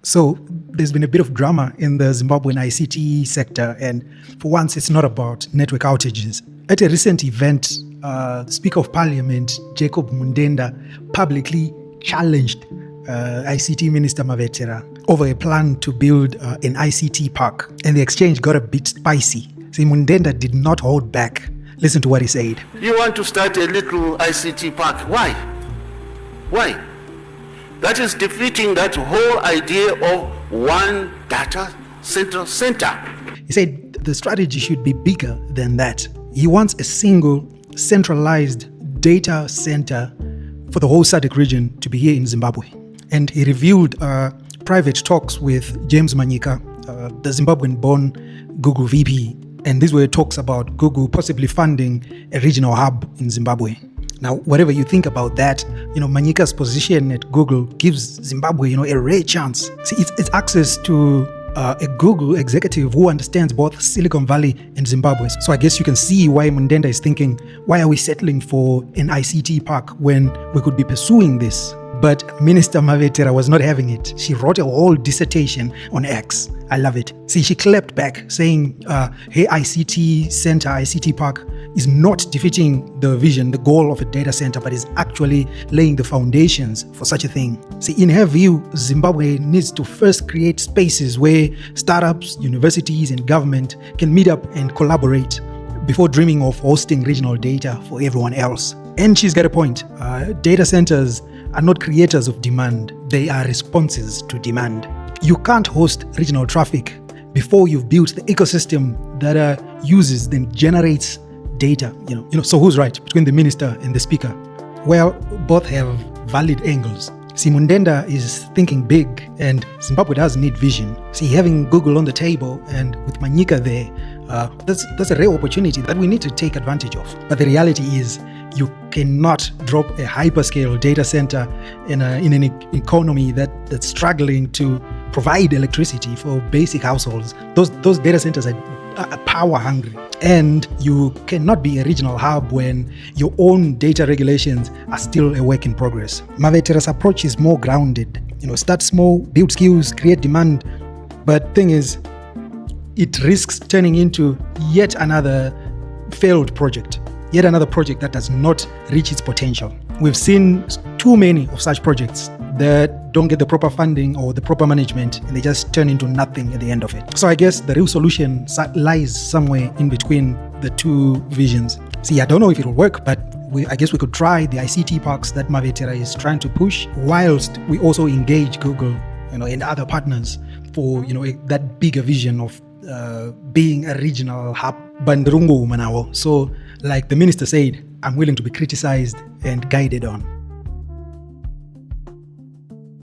So there's been a bit of drama in the Zimbabwean ICT sector, and for once it's not about network outages. At a recent event, Speaker of Parliament Jacob Mudenda publicly challenged ICT Minister Mavetera over a plan to build an ICT park, and the exchange got a bit spicy. See, Mudenda did not hold back. Listen to what he said. You want to start a little ICT park. Why? Why? That is defeating that whole idea of one data center. He said the strategy should be bigger than that. He wants a single centralized data center for the whole SADC region to be here in Zimbabwe. And he reviewed private talks with James Manyika, the Zimbabwean-born Google VP. And these were talks about Google possibly funding a regional hub in Zimbabwe. Now, whatever you think about that, Manyika's position at Google gives Zimbabwe, a rare chance. See, it's access to a Google executive who understands both Silicon Valley and Zimbabwe. So I guess you can see why Mudenda is thinking, why are we settling for an ICT park when we could be pursuing this? But Minister Mavetera was not having it. She wrote a whole dissertation on X. I love it. See, she clapped back saying, hey, ICT center, ICT park is not defeating the vision, the goal of a data center, but is actually laying the foundations for such a thing. See, in her view, Zimbabwe needs to first create spaces where startups, universities, and government can meet up and collaborate before dreaming of hosting regional data for everyone else. And she's got a point. Data centers are not creators of demand. They are responses to demand. You can't host regional traffic before you've built the ecosystem that uses, then generates data. So who's right between the minister and the speaker? Well, both have valid angles. See, Mudenda is thinking big, and Zimbabwe does need vision. See, having Google on the table and with Manyika there, that's a rare opportunity that we need to take advantage of. But the reality is, you cannot drop a hyperscale data center in an economy that's struggling to provide electricity for basic households. Those data centers are power hungry. And you cannot be a regional hub when your own data regulations are still a work in progress. Mavetera's approach is more grounded. Start small, build skills, create demand. But thing is, it risks turning into yet another failed project. Yet another project that does not reach its potential. We've seen too many of such projects that don't get the proper funding or the proper management, and they just turn into nothing at the end of it. So I guess the real solution lies somewhere in between the two visions. See, I don't know if it'll work, but I guess we could try the ICT parks that Mavetera is trying to push, whilst we also engage Google, and other partners for, that bigger vision of being a regional hub. So, like the minister said, I'm willing to be criticized and guided on.